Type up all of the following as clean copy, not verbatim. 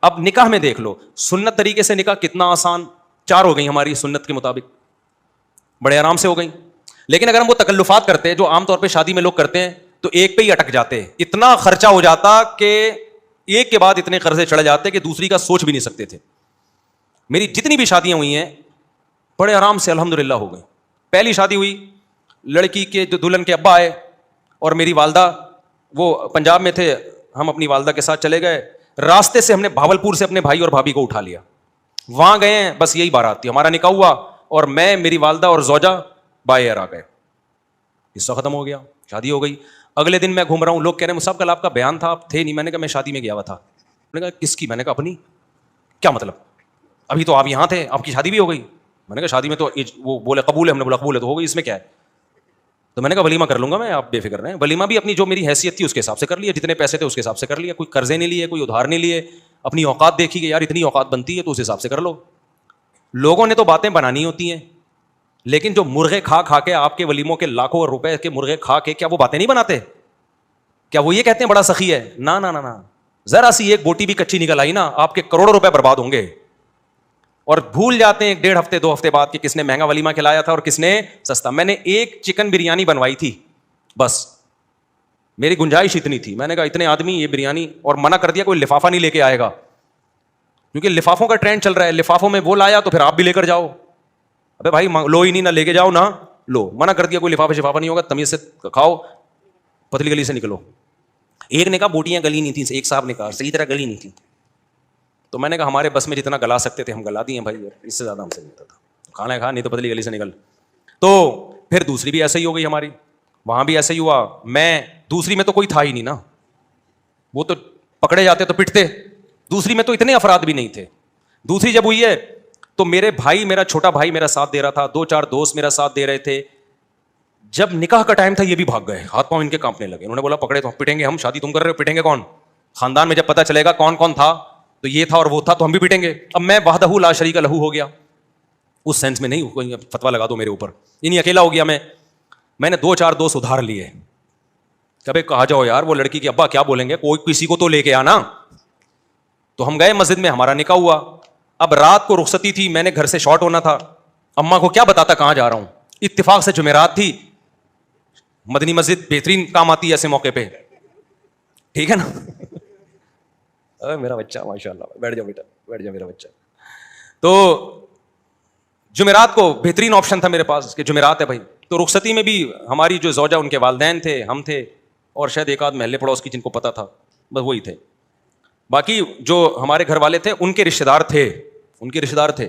اب نکاح میں دیکھ لو, سنت طریقے سے نکاح کتنا آسان, 4 ہو گئی ہماری سنت کے مطابق, بڑے آرام سے ہو گئی. لیکن اگر ہم وہ تکلفات کرتے ہیں جو عام طور پہ شادی میں لوگ کرتے ہیں تو ایک پہ ہی اٹک جاتے ہیں, اتنا خرچہ ہو جاتا کہ ایک کے بعد اتنے قرضے چڑھ جاتے کہ دوسری کا سوچ بھی نہیں سکتے تھے. میری جتنی بھی شادیاں ہوئی ہیں بڑے آرام سے الحمدللہ ہو گئی. پہلی شادی ہوئی, لڑکی کے جو دلہن کے ابا آئے اور میری والدہ, وہ پنجاب میں تھے, ہم اپنی والدہ کے ساتھ چلے گئے. راستے سے ہم نے بھاولپور سے اپنے بھائی اور بھابھی کو اٹھا لیا, وہاں گئے ہیں, بس یہی بارات تھی, ہمارا نکاح ہوا اور میں, میری والدہ اور زوجہ بائی ایئر آ گئے. قصہ ختم ہو گیا, شادی ہو گئی. اگلے دن میں گھوم رہا ہوں, لوگ کہہ رہے ہیں مصعب کل آپ کا بیان تھا, آپ تھے نہیں. میں نے کہا میں شادی میں گیا ہوا تھا. میں نے کہا کس کی؟ میں نے کہا اپنی. کیا مطلب؟ ابھی تو آپ یہاں تھے, آپ کی شادی بھی ہو گئی. میں نے کہا شادی میں تو وہ بولے قبول ہے, ہم نے بولا قبول ہے تو ہو گئی, اس میں کیا ہے. تو میں نے کہا ولیمہ کر لوں گا میں, آپ بے فکر رہیں. ولیمہ بھی اپنی جو میری حیثیت تھی اس کے حساب سے کر لیا, جتنے پیسے تھے اس کے حساب سے کر لیا, کوئی قرضے نہیں لیے, کوئی ادھار نہیں لیے, اپنی اوقات دیکھی کہ یار اتنی اوقات بنتی ہے تو اس حساب سے کر لو. لوگوں نے تو باتیں بنانی ہوتی ہیں, لیکن جو مرغے کھا کھا کے آپ کے ولیموں کے لاکھوں روپے کے مرغے کھا کے کیا وہ باتیں نہیں بناتے؟ کیا وہ یہ کہتے ہیں بڑا سخی ہے؟ نا نا نا نا, ذرا سی ایک بوٹی بھی کچی نکل آئی نا, آپ کے کروڑوں روپے برباد ہوں گے. اور بھول جاتے ہیں 1.5 ہفتے 2 ہفتے بعد کہ کس نے مہنگا ولیمہ کھلایا تھا اور کس نے سستا. میں نے ایک چکن بریانی بنوائی تھی بس, میری گنجائش اتنی تھی. میں نے کہا اتنے آدمی یہ بریانی, اور منع کر دیا کوئی لفافہ نہیں لے کے آئے گا کیونکہ لفافوں کا ٹرینڈ چل رہا ہے. لفافوں میں وہ لایا تو پھر آپ بھی لے کر جاؤ. ابے بھائی لو ہی نہیں, نہ لے کے جاؤ نہ لو. منع کر دیا کوئی لفافہ شفافہ نہیں ہوگا, تمیز سے کھاؤ, پتلی گلی سے نکلو. ایک نے کہا بوٹیاں گلی نہیں تھیں, ایک صاحب نے کہا صحیح طرح گلی نہیں تھی. تو میں نے کہا ہمارے بس میں جتنا گلا سکتے تھے ہم گلا دیے بھائی, اس سے زیادہ ہم سے نہیں ہوتا تھا. کھانا کھا, نہیں تو پتلی گلی سے نکل. تو پھر دوسری بھی ایسے ہی ہو گئی ہماری, وہاں بھی ایسے ہی ہوا. میں دوسری میں تو کوئی تھا ہی نہیں نا, وہ تو پکڑے جاتے تو پٹتے. دوسری میں تو اتنے افراد بھی نہیں تھے. دوسری جب ہوئی ہے تو میرے بھائی, میرا چھوٹا بھائی میرا ساتھ دے رہا تھا, 2-4 دوست میرا ساتھ دے رہے تھے. جب نکاح کا ٹائم تھا یہ بھی بھاگ گئے, ہاتھ پاؤں ان کے کانپنے لگے. انہوں نے بولا پکڑے تو پٹیں گے ہم, شادی تم کر رہے ہو, پٹیں گے کون؟ خاندان میں جب پتہ چلے گا کون کون تھا تو یہ تھا اور وہ تھا تو ہم بھی پٹیں گے. اب میں وحدہ لا شریک لہ ہو گیا, اس سینس میں نہیں کوئی فتویٰ لگا دو میرے اوپر, یعنی اکیلا ہو گیا میں نے 2-4 دوست ادھار لیے. کبھی کہا جاؤ یار وہ لڑکی کے ابا کیا بولیں گے, کوئی کسی کو تو لے کے آنا. تو ہم گئے مسجد میں, ہمارا نکاح ہوا. اب رات کو رخصتی تھی, میں نے گھر سے شارٹ ہونا تھا. اماں کو کیا بتاتا کہاں جا رہا ہوں, اتفاق سے جمعرات تھی. مدنی مسجد بہترین کام آتی ہے ایسے موقع پہ, ٹھیک ہے نا. میرا بچہ ماشاء اللہ, بیٹھ جاؤ بیٹا, بیٹھ جاؤ میرا بچہ. تو جمعرات کو بہترین آپشن تھا میرے پاس کہ جمعرات ہے بھائی. تو رخصتی میں بھی ہماری جو زوجہ, ان کے والدین تھے, ہم تھے, اور شاید ایک آدھ محلے پڑوس کی جن کو پتا تھا, بس وہی تھے. باقی جو ہمارے گھر والے تھے ان کے رشتے دار تھے.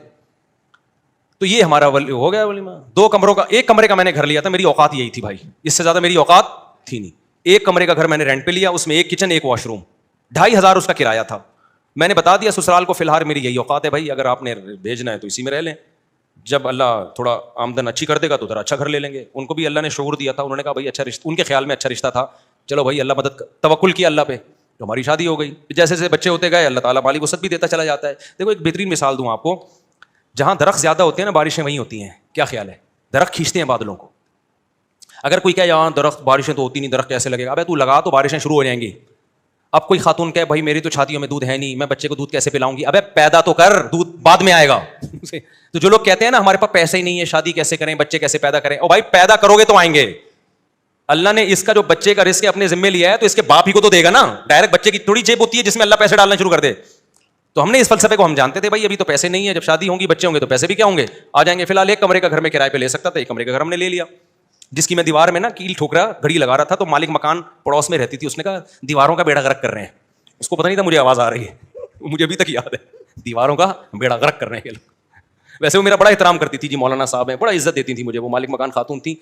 تو یہ ہمارا ہو گیا ولیمہ. 2 کمروں کا, 1 کمرے کا میں نے گھر لیا تھا, میری اوقات یہی تھی بھائی, اس سے زیادہ میری اوقات تھی نہیں. 1 کمرے کا گھر میں نے رینٹ پہ لیا, اس میں 1 کچن 1 واش روم, 2500 اس کا کرایہ تھا. میں نے بتا دیا سسرال کو فی الحال میری یہی اوقات ہے بھائی, اگر آپ نے بھیجنا ہے تو اسی میں رہ لیں, جب اللہ تھوڑا آمدن اچھی کر دے گا تو ذرا اچھا گھر لے لیں گے. ان کو بھی اللہ نے شعور دیا تھا, انہوں نے کہا بھائی اچھا رشتہ, ان کے خیال میں اچھا رشتہ تھا, چلو بھائی اللہ مدد, توکل کیا اللہ پہ, تو ہماری شادی ہو گئی. جیسے جیسے بچے ہوتے گئے اللہ تعالیٰ مالی وسعت بھی دیتا چلا جاتا ہے. دیکھو ایک بہترین مثال دوں آپ کو, جہاں درخت زیادہ ہوتے ہیں نا بارشیں وہیں ہوتی ہیں. کیا خیال ہے؟ درخت کھینچتے ہیں بادلوں کو. اگر کوئی کہے یہاں درخت بارشیں تو ہوتی نہیں, درخت کیسے لگے گا؟ ابے تو لگا تو بارشیں شروع ہو جائیں گی. اب کوئی خاتون کہے بھائی میری تو چھاتیوں میں دودھ ہے نہیں, میں بچے کو دودھ کیسے پلاؤں گی؟ ابے پیدا تو کر, دودھ بعد میں آئے گا. تو جو لوگ کہتے ہیں نا ہمارے پاس پیسے ہی نہیں ہے, شادی کیسے کریں, بچے کیسے پیدا کریں, او بھائی پیدا کرو گے تو آئیں گے. اللہ نے اس کا جو بچے کا رزق اپنے ذمے لیا ہے تو اس کے باپ ہی کو تو دے گا نا. ڈائریکٹ بچے کی تھوڑی جیب ہوتی ہے جس میں اللہ پیسے ڈالنا شروع کر دے. تو ہم نے اس فلسفے کو ہم جانتے تھے بھائی ابھی تو پیسے نہیں ہے, جب شادی ہوں گی بچے ہوں گے تو پیسے بھی کیا ہوں گے, آ جائیں گے. فی الحال 1 کمرے کا گھر میں کرائے پہ لے سکتا تھا, 1 کمرے کا گھر ہم نے لے لیا, جس کی میں دیوار میں نا کیل ٹھوکرا گھڑی لگا رہا تھا. تو مالک مکان پڑوس میں رہتی تھی, اس نے کہا دیواروں کا بیڑا غرق کر رہے ہیں. اس کو پتہ نہیں تھا مجھے آواز آ رہی ہے, مجھے ابھی تک یاد ہے, دیواروں کا بیڑا غرق کر رہے ہیں یہ لوگ. ویسے وہ میرا بڑا احترام کرتی تھی جی, مولانا صاحب ہیں, بڑا عزت دیتی تھی مجھے. وہ مالک مکان خاتون تھی,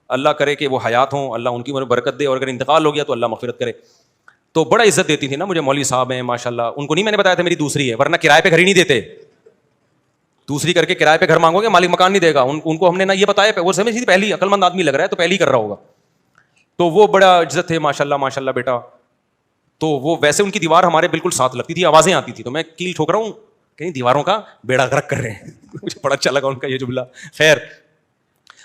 اللہ کرے کہ وہ حیات ہوں, اللہ ان کی عمر برکت دے, اور اگر انتقال ہو گیا تو اللہ مغفرت کرے. تو بڑا عزت دیتی تھی نا مجھے, مولوی صاحب ہیں ماشاء اللہ. ان کو نہیں میں نے بتایا تھا میری دوسری ہے, ورنہ کرائے پہ گھر ہی نہیں دیتے. دوسری کر کے کرائے پہ گھر مانگو گے, مالک مکان نہیں دے گا. ان کو ہم نے نہ یہ بتایا, وہ سمجھ پہلی عقل مند آدمی لگ رہا ہے تو پہلی کر رہا ہوگا. تو وہ بڑا عزت تھے ماشاء اللہ بیٹا. تو وہ ویسے ان کی دیوار ہمارے بالکل ساتھ لگتی تھی, آوازیں آتی تھی. تو میں کیل ٹھوک رہا ہوں, کہیں دیواروں کا بیڑا غرق کر رہے ہیں. مجھے بڑا اچھا لگا ان کا یہ جملہ. خیر,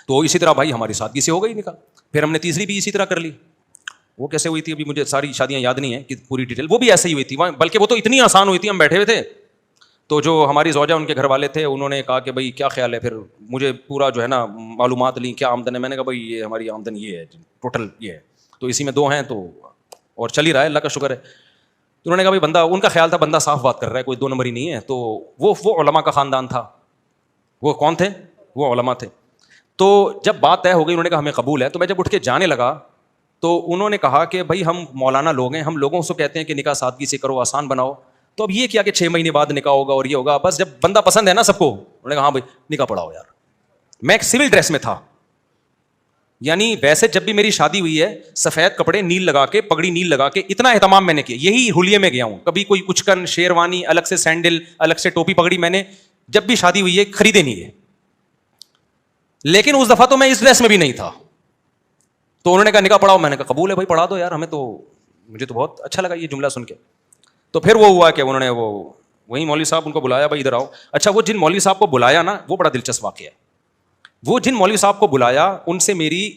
تو اسی طرح بھائی ہماری سادگی سے ہو گئی نکاح. پھر ہم نے تیسری بھی اسی طرح کر لی. وہ کیسے ہوئی تھی ابھی مجھے ساری شادیاں یاد نہیں ہیں کہ پوری ڈیٹیل, وہ بھی ایسے ہی ہوئی تھی, بلکہ وہ تو اتنی آسان ہوئی تھی, ہم بیٹھے ہوئے تھے تو جو ہماری زوجہ ان کے گھر والے تھے انہوں نے کہا کہ بھائی کیا خیال ہے, پھر مجھے پورا جو ہے نا معلومات لیں کیا آمدن ہے, میں نے کہا بھائی یہ ہماری آمدن یہ ہے ٹوٹل یہ ہے, تو اسی میں 2 ہیں تو اور چل ہی رہا ہے اللہ کا شکر ہے. تو انہوں نے کہا بھائی بندہ, ان کا خیال تھا بندہ صاف بات کر رہا ہے, کوئی 2 نمبر ہی نہیں ہے. تو وہ علماء کا خاندان تھا. وہ کون تھے؟ وہ علماء تھے. تو جب بات طے ہو گئی انہوں نے کہا ہمیں قبول ہے, تو میں جب اٹھ کے جانے لگا تو انہوں نے کہا کہ بھائی ہم مولانا لوگ ہیں, ہم لوگوں سے کہتے ہیں کہ نکاح سادگی سے کرو, آسان بناؤ, تو اب یہ کیا کہ 6 مہینے بعد نکاح ہوگا اور یہ ہوگا, بس جب بندہ پسند ہے نا سب کو, انہوں نے کہا ہاں بھائی نکاح پڑھاؤ یار. میں ایک سول ڈریس میں تھا, یعنی ویسے جب بھی میری شادی ہوئی ہے سفید کپڑے نیل لگا کے, پگڑی نیل لگا کے, اتنا اہتمام میں نے کیا, یہی حلیے میں گیا ہوں, کبھی کوئی اچکن شیروانی الگ سے سینڈل الگ سے ٹوپی پگڑی میں نے جب بھی شادی ہوئی ہے خریدے نہیں ہے. لیکن اس دفعہ تو میں اس ڈریس میں بھی نہیں تھا, تو انہوں نے کہا نکاح پڑھاؤ, میں نے کہا قبول ہے بھائی پڑھا دو یار, ہمیں تو مجھے تو بہت اچھا لگا یہ جملہ سن کے. تو پھر وہ ہوا کہ انہوں نے وہی مولوی صاحب ان کو بلایا, بھائی ادھر آؤ. اچھا وہ جن مولوی صاحب کو بلایا نا وہ بڑا دلچسپ واقعہ ہے. وہ جن مولوی صاحب کو بلایا ان سے میری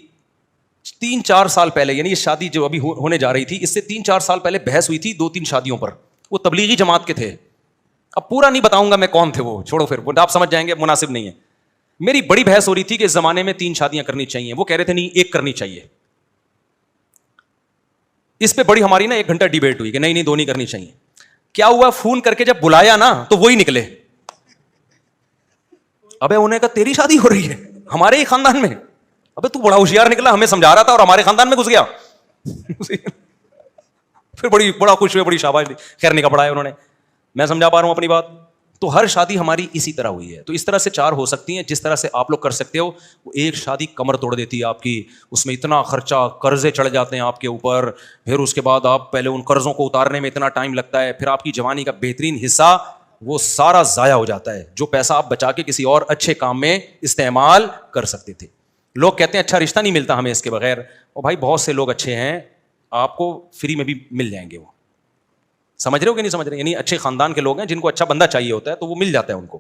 3-4 سال پہلے, یعنی یہ شادی جو ابھی ہونے جا رہی تھی اس سے 3-4 سال پہلے بحث ہوئی تھی 2-3 شادیوں پر. وہ تبلیغی جماعت کے تھے, اب پورا نہیں بتاؤں گا میں کون تھے وہ, چھوڑو پھر وہ آپ سمجھ جائیں گے, مناسب نہیں ہے. میری بڑی بحث ہو رہی تھی کہ اس زمانے میں 3 شادیاں کرنی چاہیے, وہ کہہ رہے تھے نہیں 1 کرنی چاہیے. اس پہ بڑی ہماری نا 1 گھنٹہ ڈیبیٹ ہوئی کہ نہیں 2 نہیں کرنی چاہیے. کیا ہوا, فون کر کے جب بلایا نا تو وہی نکلے. ابے انہیں کہا تیری شادی ہو رہی ہے ہمارے ہی خاندان میں, ابے تو بڑا ہوشیار نکلا, ہمیں سمجھا رہا تھا اور ہمارے خاندان میں گھس گیا. پھر بڑا خوش ہوئے, بڑی شاباش دی, خیر نکاح پڑھایا انہوں نے. میں سمجھا پا رہا ہوں اپنی بات. تو ہر شادی ہماری اسی طرح ہوئی ہے. تو اس طرح سے 4 ہو سکتی ہیں جس طرح سے آپ لوگ کر سکتے ہو. ایک شادی کمر توڑ دیتی ہے آپ کی, اس میں اتنا خرچہ, قرضے چڑھ جاتے ہیں آپ کے اوپر, پھر اس کے بعد آپ پہلے ان قرضوں کو اتارنے میں اتنا ٹائم لگتا ہے, پھر آپ کی جوانی کا بہترین حصہ وہ سارا ضائع ہو جاتا ہے جو پیسہ آپ بچا کے کسی اور اچھے کام میں استعمال کر سکتے تھے. لوگ کہتے ہیں اچھا رشتہ نہیں ملتا ہمیں اس کے بغیر, اور بھائی بہت سے لوگ اچھے ہیں آپ کو فری میں بھی مل جائیں گے. وہ سمجھ رہے ہو کہ نہیں سمجھ رہے, یعنی اچھے خاندان کے لوگ ہیں جن کو اچھا بندہ چاہیے ہوتا ہے تو وہ مل جاتا ہے ان کو.